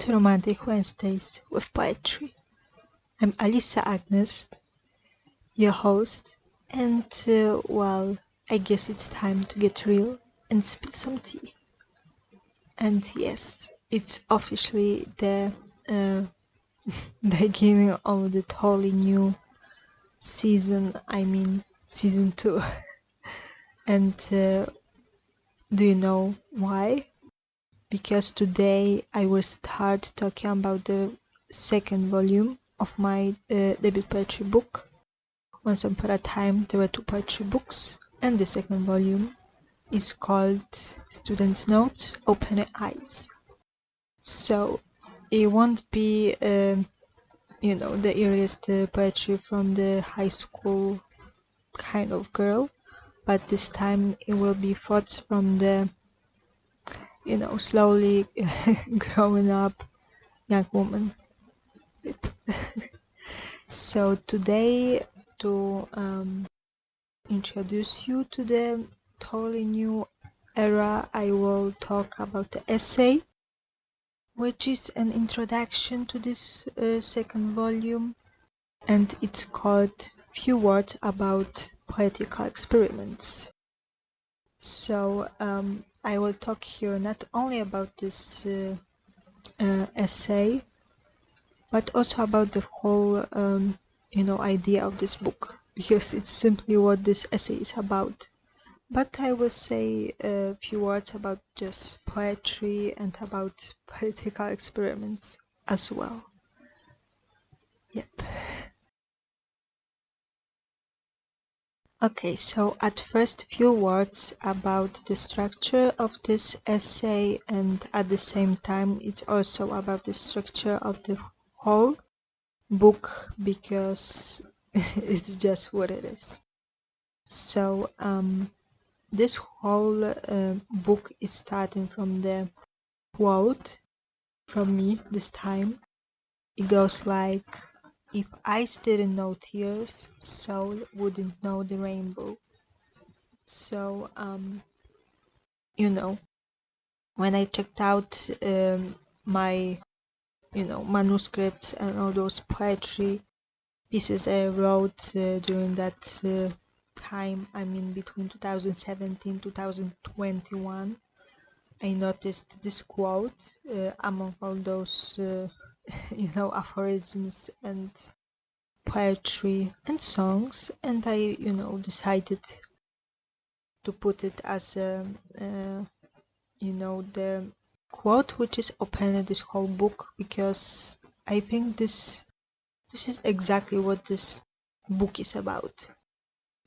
to Romantic Wednesdays with Poetry. I'm Alisa Agnes, your host, and well, I guess it's time to get real and spill some tea. And yes, it's officially the beginning of the totally new season, season 2. And do you know why? Because today I will start talking about the second volume of my debut poetry book. Once upon a time there were 2 poetry books, and the second volume is called Student's Notes, Open Your Eyes. So it won't be the earliest poetry from the high school kind of girl, but this time it will be thoughts from the slowly growing up young woman. So today, to introduce you to the totally new era, I will talk about the essay, which is an introduction to this second volume, and it's called Few Words About Poetical Experiments. So I will talk here not only about this essay, but also about the whole idea of this book, because it's simply what this essay is about. But I will say a few words about just poetry and about political experiments as well. Yep. Okay, so at first, few words about the structure of this essay, and at the same time it's also about the structure of the whole book, because it's just what it is. So this whole book is starting from the quote from me this time. It goes like, "If eyes didn't know tears, soul wouldn't know the rainbow." So when I checked out my manuscripts and all those poetry pieces I wrote during that time, between 2017 2021, I noticed this quote among all those aphorisms and poetry and songs, and I decided to put it as the quote which is opening this whole book, because I think this is exactly what this book is about,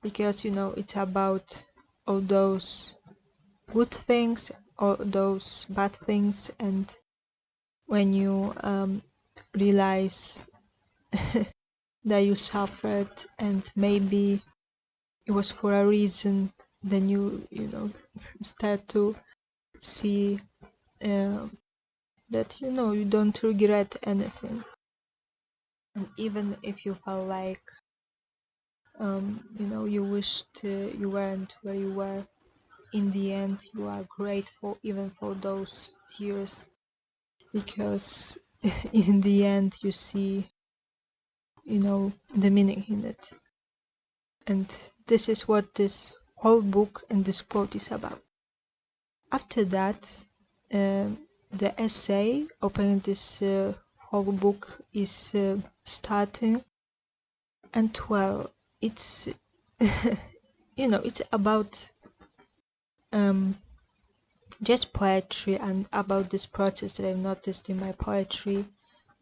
because it's about all those good things, all those bad things, and when you realize that you suffered and maybe it was for a reason, then you start to see that you don't regret anything. And even if you felt like you wished you weren't where you were, in the end you are grateful even for those tears, because in the end you see the meaning in it. And this is what this whole book and this quote is about. After that, the essay opening this whole book is starting, and well, it's it's about just poetry and about this process that I've noticed in my poetry.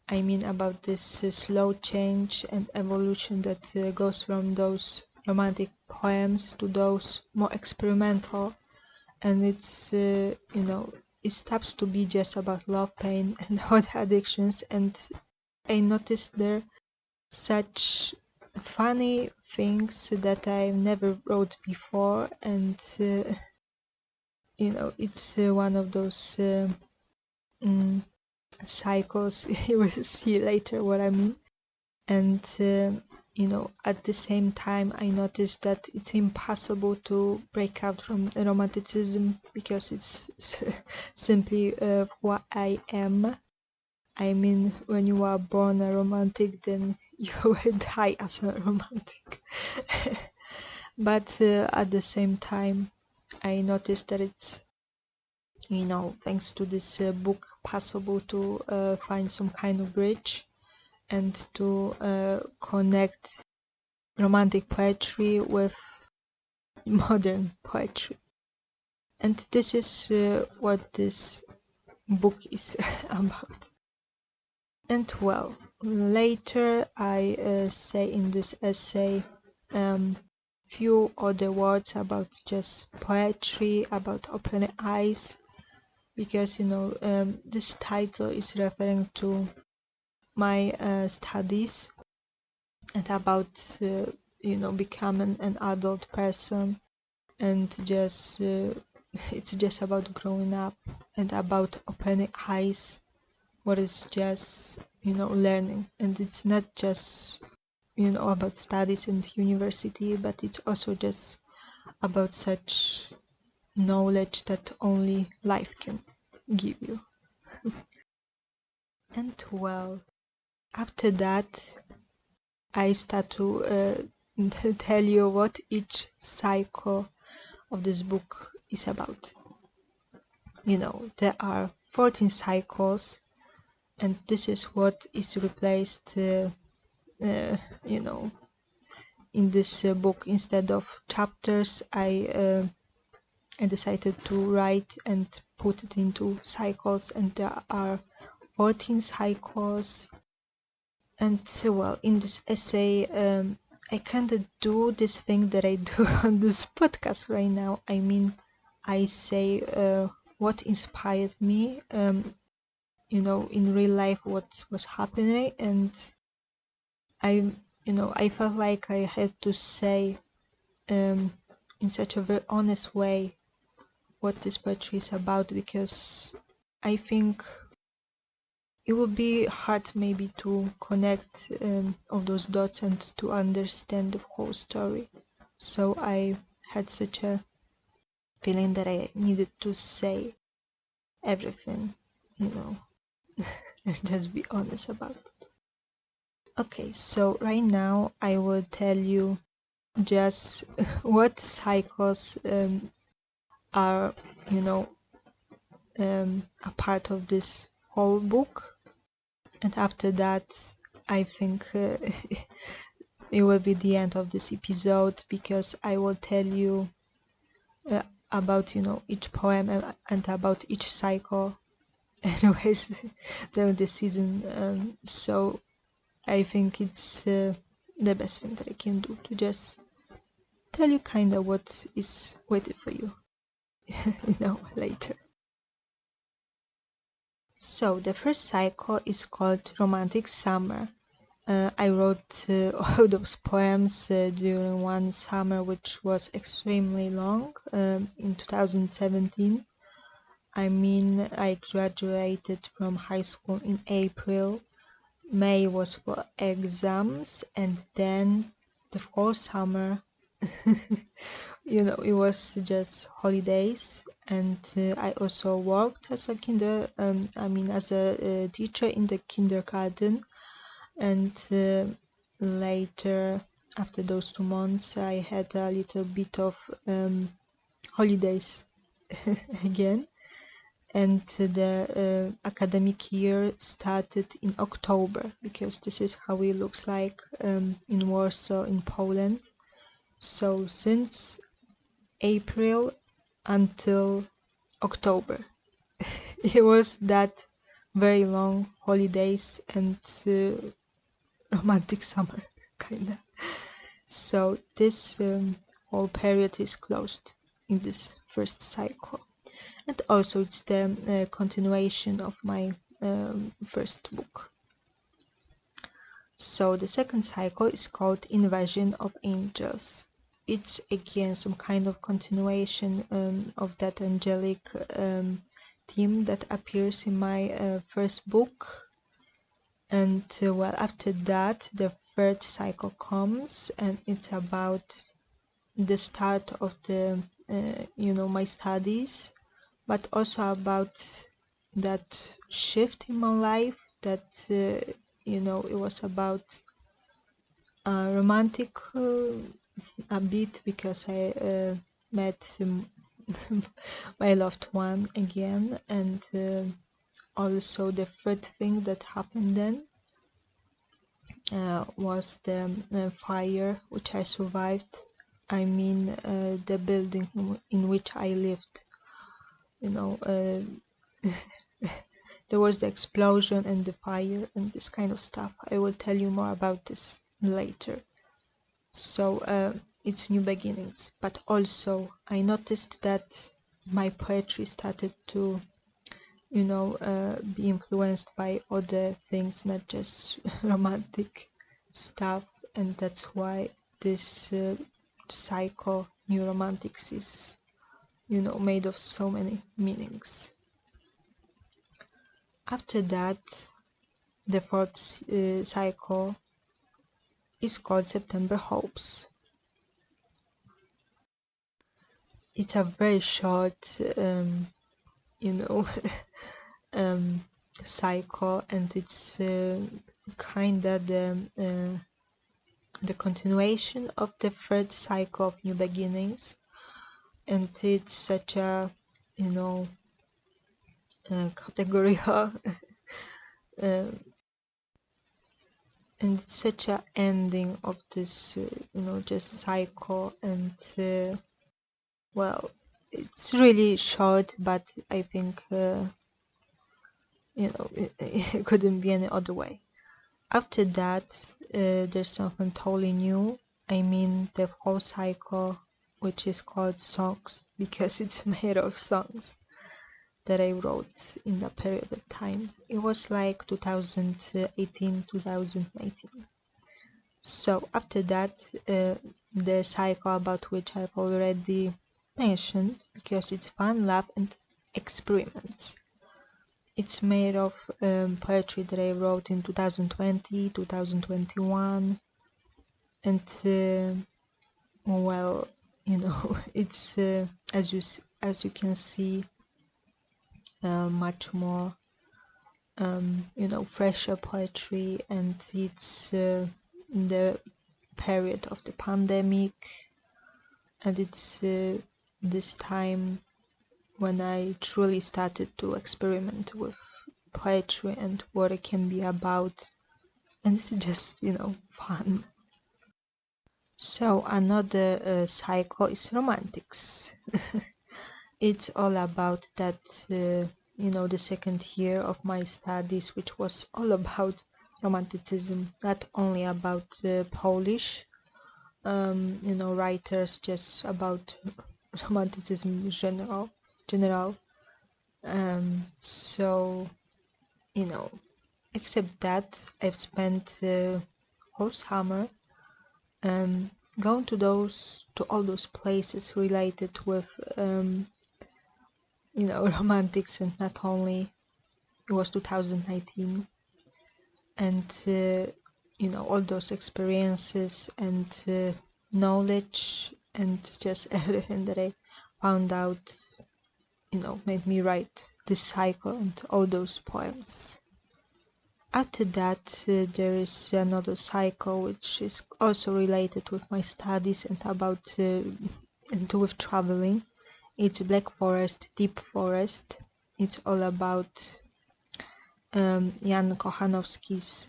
About this slow change and evolution that goes from those romantic poems to those more experimental, and it's it stops to be just about love, pain, and hot addictions, and I noticed there such funny things that I never wrote before, and it's one of those cycles. You will see later what I mean. And at the same time I noticed that it's impossible to break out from romanticism, because it's simply who I am, I mean, when you are born a romantic, then you will die as a romantic. But at the same time, I noticed that it's, thanks to this book, possible to find some kind of bridge and to connect romantic poetry with modern poetry. And this is what this book is about. And well, later I say in this essay few other words about just poetry, about opening eyes, because this title is referring to my studies and about becoming an adult person, and just it's just about growing up and about opening eyes, what is just learning. And it's not just about studies and university, but it's also just about such knowledge that only life can give you. And well, after that I start to tell you what each cycle of this book is about. There are 14 cycles, and this is what is replaced in this book. Instead of chapters, I decided to write and put it into cycles, and there are 14 cycles. And well, in this essay, I kind of do this thing that I do on this podcast right now. I mean, I say what inspired me, in real life, what was happening, and I felt like I had to say in such a very honest way what this poetry is about, because I think it would be hard maybe to connect all those dots and to understand the whole story. So I had such a feeling that I needed to say everything, and just be honest about it. Okay, so right now I will tell you just what cycles are, a part of this whole book. And after that, I think it will be the end of this episode, because I will tell you about each poem and about each cycle anyways during this season. So I think it's the best thing that I can do, to just tell you kind of what is waiting for you later. So the first cycle is called Romantic Summer. I wrote all those poems during one summer, which was extremely long, in 2017. I mean, I graduated from high school in April. May was for exams, and then the whole summer, it was just holidays. And I also worked as a as a teacher in the kindergarten. And later, after those 2 months, I had a little bit of holidays again. And the academic year started in October, because this is how it looks like in Warsaw, in Poland. So since April until October, it was that very long holidays and romantic summer, kinda. So this whole period is closed in this first cycle. And also it's the continuation of my first book. So the second cycle is called Invasion of Angels. It's again some kind of continuation of that angelic theme that appears in my first book. And well, after that, the third cycle comes, and it's about the start of the my studies, but also about that shift in my life that it was about romantic a bit, because I met my loved one again, and also the third thing that happened then was the fire which I survived. I mean, the building in which I lived. There was the explosion and the fire and this kind of stuff. I will tell you more about this later. So it's new beginnings, but also I noticed that my poetry started to be influenced by other things, not just romantic stuff, and that's why this cycle new romantics is made of so many meanings. After that, the fourth cycle is called September Hopes. It's a very short cycle, and it's kinda the continuation of the third cycle of new beginnings, and it's such a category and it's such a ending of this just cycle, and well, it's really short, but I think it couldn't be any other way. After that, there's something totally new. I mean, the whole cycle, which is called songs, because it's made of songs that I wrote in that period of time. It was like 2018, 2019. So after that, the cycle about which I've already mentioned, because it's fun, laugh, and experiments. It's made of poetry that I wrote in 2020, 2021, and well, it's as you can see, much more fresher poetry, and it's in the period of the pandemic, and it's this time when I truly started to experiment with poetry and what it can be about, and it's just fun. So another cycle is romantics. It's all about that the second year of my studies, which was all about romanticism, not only about Polish writers, just about romanticism in general. So except that I've spent whole summer going to all those places related with romantics, and not only. It was 2019, and all those experiences and knowledge and just everything that I found out made me write this cycle and all those poems. After that, there is another cycle which is also related with my studies and about and with traveling. It's Black Forest, Deep Forest. It's all about Jan Kochanowski's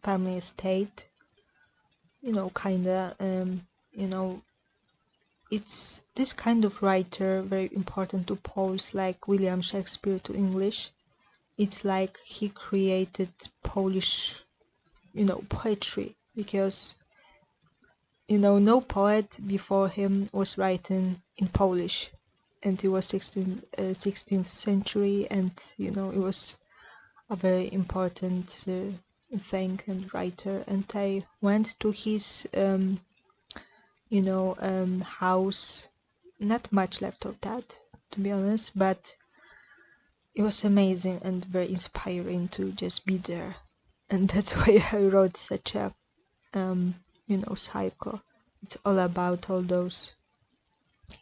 family estate. It's this kind of writer, very important to Poles, like William Shakespeare to English. It's like he created Polish, poetry, because no poet before him was writing in Polish, and it was 16th century, and it was a very important thing and writer. And I went to his house. Not much left of that, to be honest, but it was amazing and very inspiring to just be there, and that's why I wrote such a cycle. It's all about all those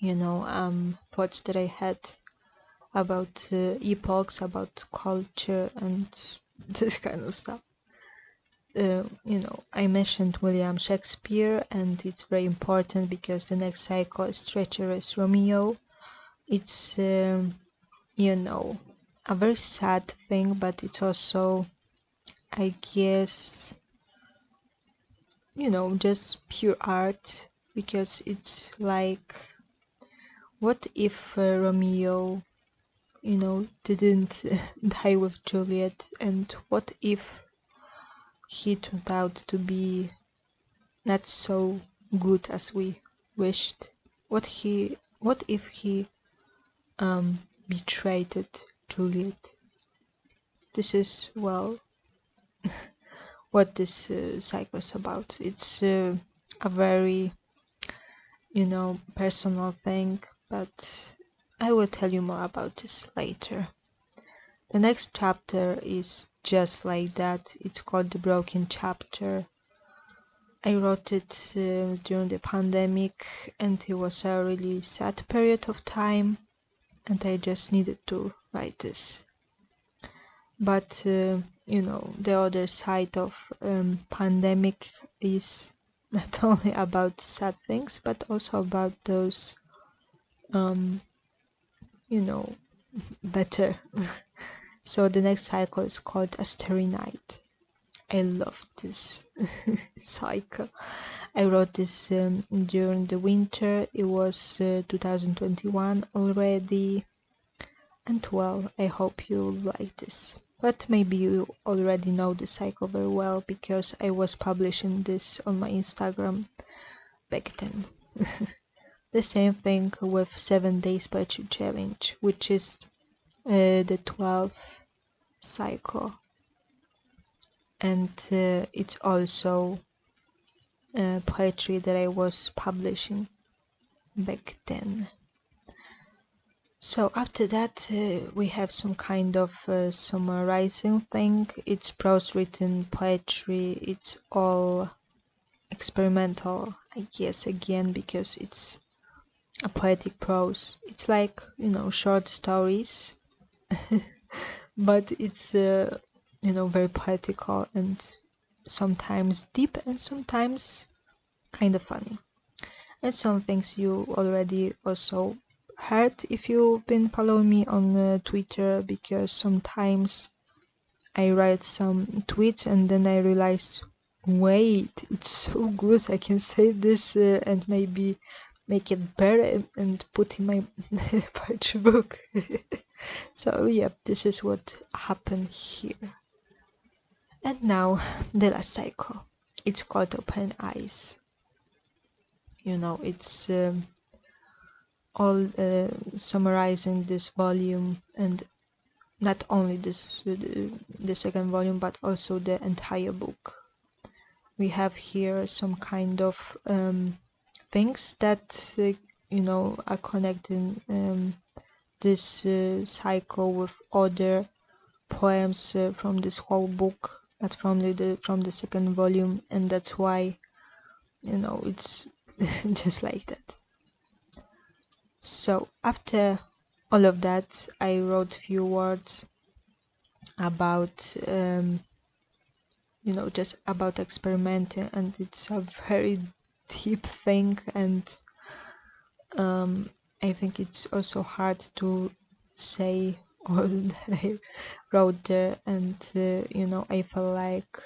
thoughts that I had about epochs, about culture, and this kind of stuff. I mentioned William Shakespeare, and it's very important because the next cycle is Treacherous Romeo. It's, a very sad thing, but it's also, I guess, just pure art, because it's like, what if Romeo, didn't die with Juliet, and what if he turned out to be not so good as we wished? What if he betrayed Juliet? This is, well, what this cycle is about. It's a very, personal thing, but I will tell you more about this later. The next chapter is just like that. It's called The Broken Chapter. I wrote it during the pandemic, and it was a really sad period of time, and I just needed to write this. But the other side of pandemic is not only about sad things, but also about those better. So the next cycle is called A Starry Night. I love this cycle. I wrote this during the winter. It was 2021 already. And well, I hope you like this. But maybe you already know the cycle very well, because I was publishing this on my Instagram back then. The same thing with 7 Days Poetry Challenge, which is the 12th cycle. And it's also poetry that I was publishing back then. So after that we have some kind of summarizing thing. It's prose written poetry. It's all experimental, I guess, again, because it's a poetic prose. It's like, short stories, but it's, very poetical, and sometimes deep, and sometimes kind of funny. And some things you already also heard if you've been following me on Twitter, because sometimes I write some tweets and then I realize, wait, it's so good, I can save this and maybe make it better and put in my poetry book. So yeah, this is what happened here. And now the last cycle. It's called Open Eyes. It's all summarizing this volume, and not only this the second volume, but also the entire book. We have here some kind of things that are connecting this cycle with other poems from this whole book, not from the second volume, and that's why it's just like that. So after all of that, I wrote few words about just about experimenting, and it's a very deep thing, and I think it's also hard to say all that I wrote there, and I felt like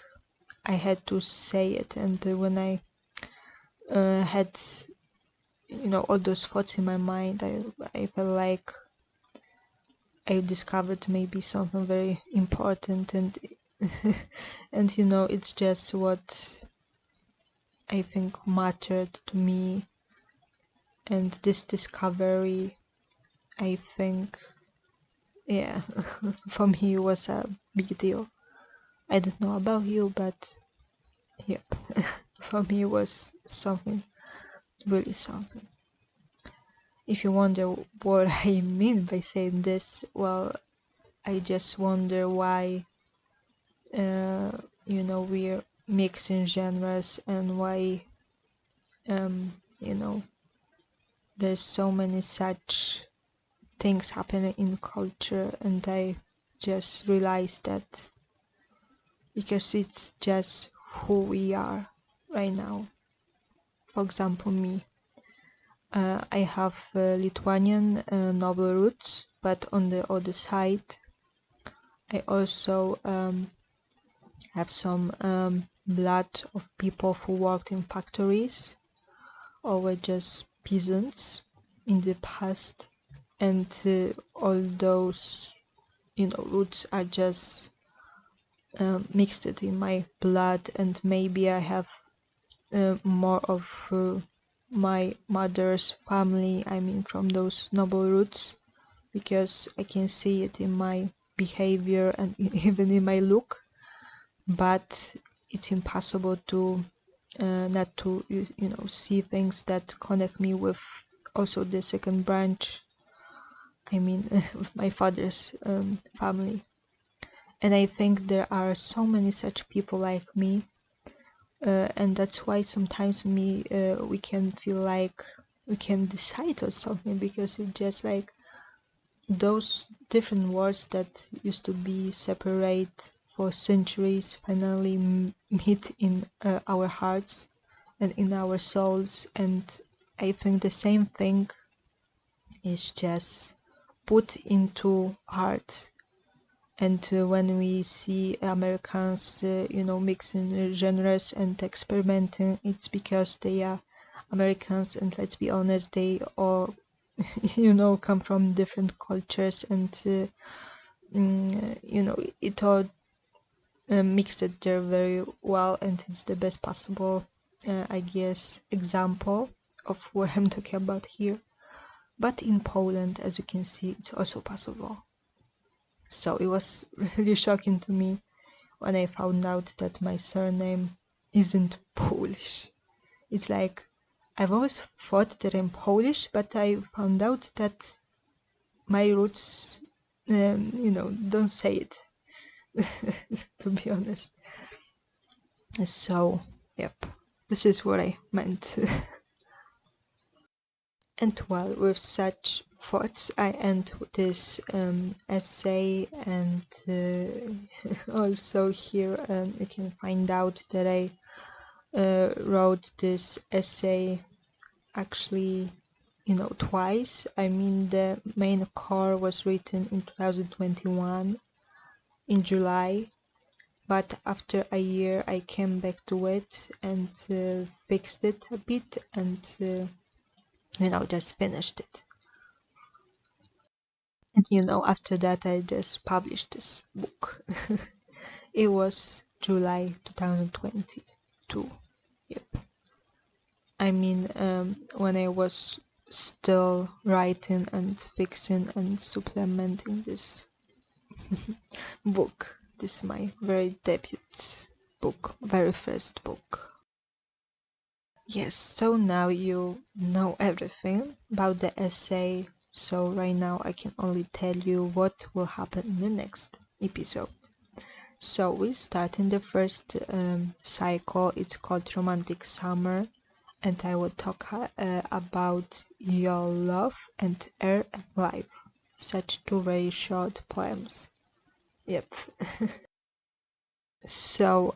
I had to say it, and when I had all those thoughts in my mind, I felt like I discovered maybe something very important, and and it's just what I think mattered to me, and this discovery, I think, yeah, for me was a big deal. I don't know about you, but yeah, for me it was something, really something. If you wonder what I mean by saying this, well, I just wonder why we're mixing genres, and why there's so many such things happening in culture, and I just realized that because it's just who we are right now. For example, me. I have Lithuanian noble roots, but on the other side, I also have some blood of people who worked in factories or were just peasants in the past, and all those roots are just mixed it in my blood, and maybe I have more of my mother's family, I mean from those noble roots, because I can see it in my behavior and even in my look, but it's impossible to not to see things that connect me with also the second branch, I mean with my father's family. And I think there are so many such people like me, and that's why sometimes we can feel like we can decide on something, because it's just like those different words that used to be separate for centuries finally meet in our hearts and in our souls. And I think the same thing is just put into art. And when we see Americans, mixing genres and experimenting, it's because they are Americans, and let's be honest, they all, come from different cultures, and it all mixed it there very well, and it's the best possible, I guess, example of what I'm talking about here. But in Poland, as you can see, it's also possible. So it was really shocking to me when I found out that my surname isn't Polish. It's like I've always thought that I'm Polish, but I found out that my roots, don't say it, to be honest. So, yep, this is what I meant. And well, with such thoughts, I end this essay, and also here you can find out that I wrote this essay actually, twice. I mean, the main core was written in 2021 in July, but after a year I came back to it and fixed it a bit, and just finished it. And after that I just published this book. It was July 2022. Yep. I mean, when I was still writing and fixing and supplementing this book. This is my very debut book, very first book. Yes, so now you know everything about the essay, so right now I can only tell you what will happen in the next episode. So we start in the first cycle, it's called Romantic Summer, and I will talk about your love and air and life, such two very short poems. Yep. So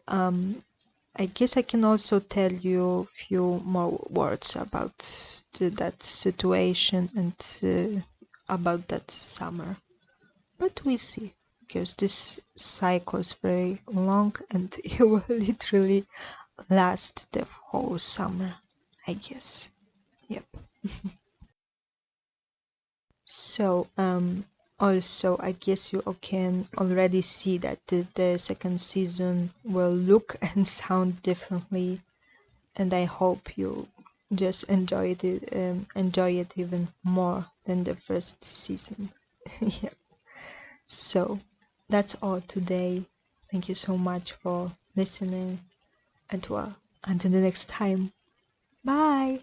I guess I can also tell you a few more words about that situation and about that summer. But we see, because this cycle is very long and it will literally last the whole summer, I guess. Yep. So also I guess you can already see that the second season will look and sound differently, and I hope you just enjoy it even more than the first season. Yeah. So that's all today. Thank you so much for listening, and well, until the next time. Bye.